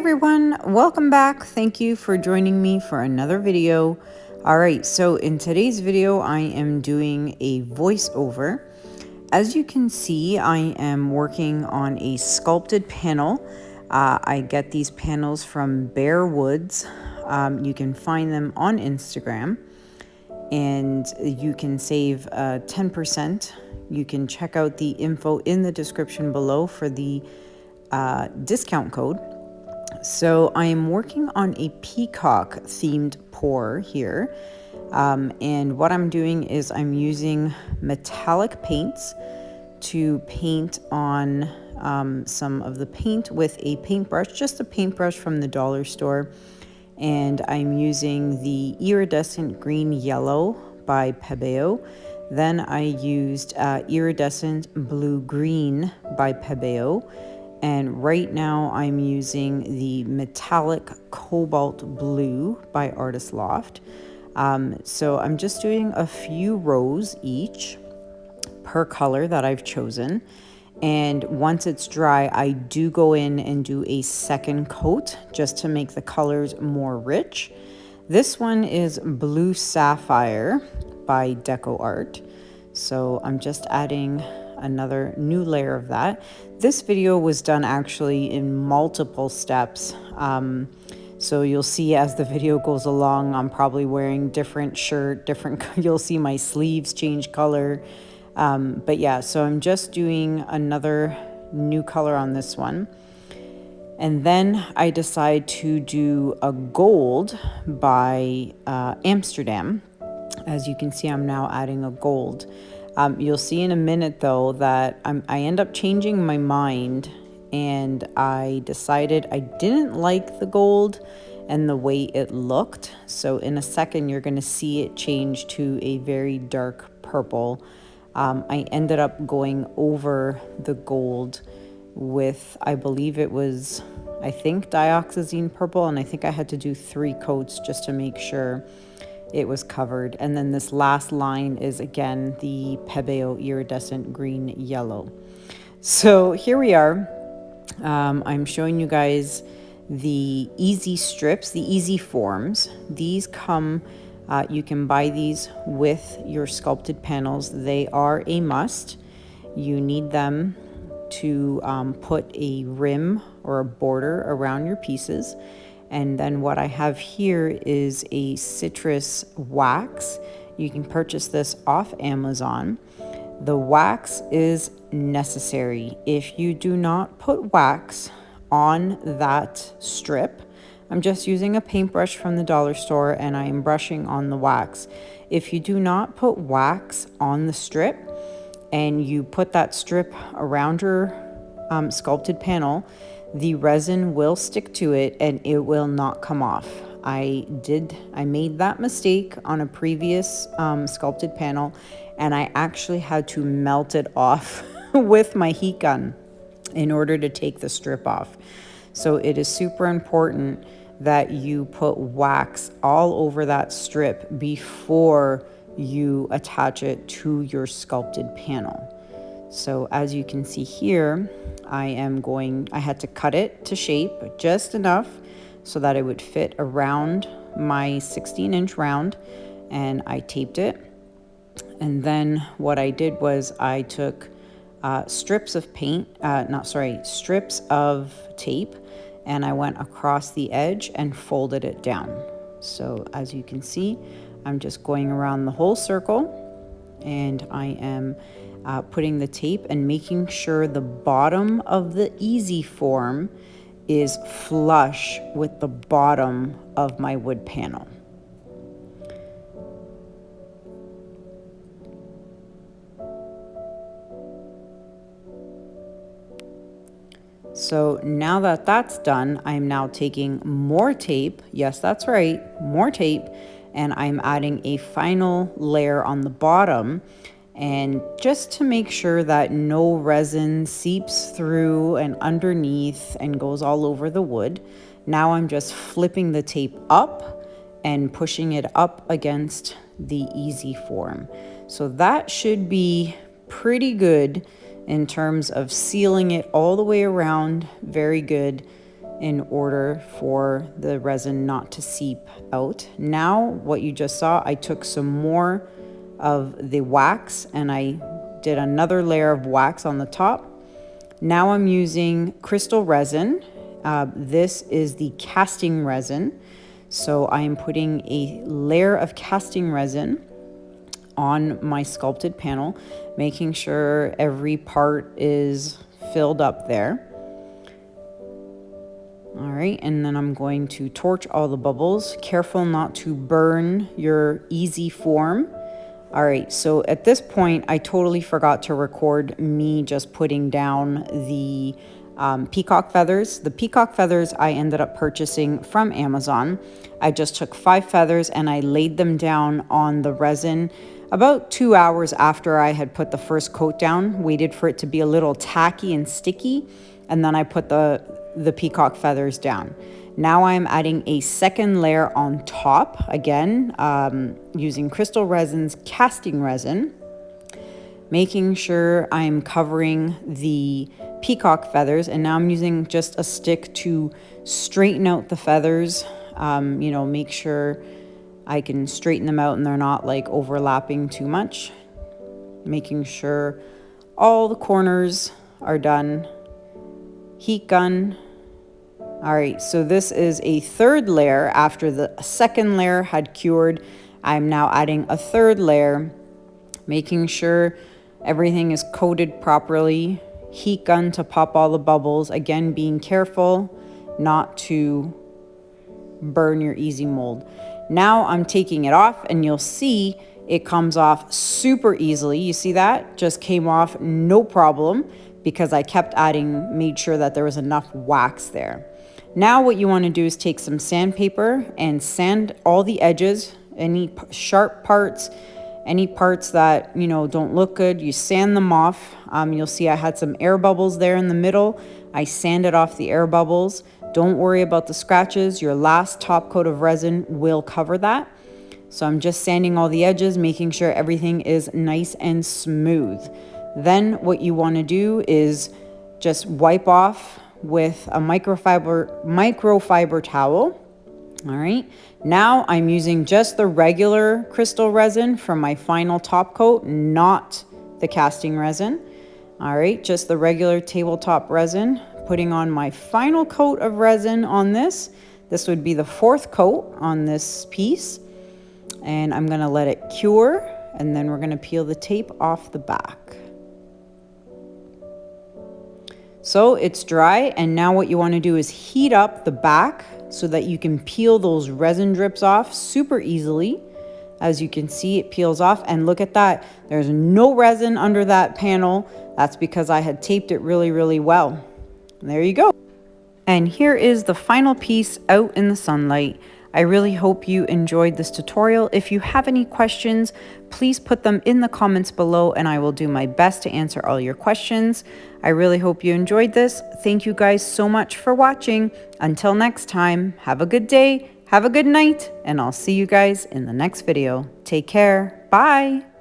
everyone, welcome back. Thank you for joining me for another video. All right, so in today's video, I am doing a voiceover. As you can see, I am working on a sculpted panel. I get these panels from Bear Woods. You can find them on Instagram, and you can save 10%. You can check out the info in the description below for the discount code. So I am working on a peacock themed pour here. And what I'm doing is I'm using metallic paints to paint on some of the paint with a paintbrush, just a paintbrush from the dollar store. And I'm using the iridescent green yellow by Pebeo. Then I used iridescent blue green by Pebeo. And right now I'm using the metallic cobalt blue by Artist Loft. So I'm just doing a few rows each per color that I've chosen. And once it's dry, I do go in and do a second coat just to make the colors more rich. This one is Blue Sapphire by Deco Art. So I'm just adding another new layer of that. This video was done actually in multiple steps. So you'll see as the video goes along, I'm probably wearing different shirt, you'll see my sleeves change color. But yeah, so I'm just doing another new color on this one. And then I decide to do a gold by Amsterdam. As you can see, I'm now adding a gold. You'll see in a minute though that I end up changing my mind, and I decided I didn't like the gold and the way it looked. So in a second, you're going to see it change to a very dark purple. I ended up going over the gold with, I believe it was, I think dioxazine purple, and I think I had to do 3 coats just to make sure it was covered. And then this last line is again the Pebeo iridescent green yellow. So here we are. I'm showing you guys the easy strips, the easy forms. These come, you can buy these with your sculpted panels. They are a must. You need them to put a rim or a border around your pieces. And then what I have here is a citrus wax. You can purchase this off Amazon. The wax is necessary. If you do not put wax on that strip, I'm just using a paintbrush from the dollar store and I am brushing on the wax. If you do not put wax on the strip and you put that strip around your sculpted panel, the resin will stick to it and it will not come off. I made that mistake on a previous sculpted panel, and I actually had to melt it off with my heat gun in order to take the strip off. So it is super important that you put wax all over that strip before you attach it to your sculpted panel. So as you can see here, I had to cut it to shape just enough so that it would fit around my 16-inch round, and I taped it. And then what I did was I took strips of tape, and I went across the edge and folded it down. So as you can see, I'm just going around the whole circle, and I am putting the tape and making sure the bottom of the easy form is flush with the bottom of my wood panel. So now that that's done, I'm now taking more tape. Yes, that's right, more tape. And I'm adding a final layer on the bottom. And just to make sure that no resin seeps through and underneath and goes all over the wood, now I'm just flipping the tape up and pushing it up against the easy form. So that should be pretty good in terms of sealing it all the way around, very good. in order for the resin not to seep out. Now, what you just saw, I took some more of the wax and I did another layer of wax on the top. Now I'm using crystal resin. This is the casting resin. So I am putting a layer of casting resin on my sculpted panel, making sure every part is filled up there. All right, and then I'm going to torch all the bubbles. Careful not to burn your easy form. All right, so at this point, I totally forgot to record me just putting down the peacock feathers. The peacock feathers I ended up purchasing from Amazon. I just took 5 feathers and I laid them down on the resin about 2 hours after I had put the first coat down, waited for it to be a little tacky and sticky, and then I put the peacock feathers down. Now I'm adding a second layer on top, again, using crystal resin's casting resin, making sure I'm covering the peacock feathers. And now I'm using just a stick to straighten out the feathers, you know, make sure I can straighten them out and they're not like overlapping too much. Making sure all the corners are done. Heat gun. All right, so this is a third layer after the second layer had cured. I'm now adding a third layer, making sure everything is coated properly. Heat gun to pop all the bubbles. Again, being careful not to burn your easy mold. Now I'm taking it off and you'll see it comes off super easily. You see that? Just came off no problem because I kept adding, made sure that there was enough wax there. Now what you want to do is take some sandpaper and sand all the edges, any sharp parts, any parts that, you know, don't look good, you sand them off. You'll see I had some air bubbles there in the middle. I sanded off the air bubbles. Don't worry about the scratches. Your last top coat of resin will cover that. So I'm just sanding all the edges, making sure everything is nice and smooth. Then what you want to do is just wipe off with a microfiber towel. All right, now I'm using just the regular crystal resin for my final top coat, not the casting resin. All right, just the regular tabletop resin. Putting on my final coat of resin on this. This would be the 4th coat on this piece. And I'm gonna let it cure, and then we're gonna peel the tape off the back. So it's dry, and now what you want to do is heat up the back so that you can peel those resin drips off super easily. As you can see, it peels off, and look at that. There's no resin under that panel. That's because I had taped it really, really well. And there you go. And here is the final piece out in the sunlight. I really hope you enjoyed this tutorial. If you have any questions, please put them in the comments below and I will do my best to answer all your questions. I really hope you enjoyed this. Thank you guys so much for watching. Until next time, have a good day, have a good night, and I'll see you guys in the next video. Take care. Bye.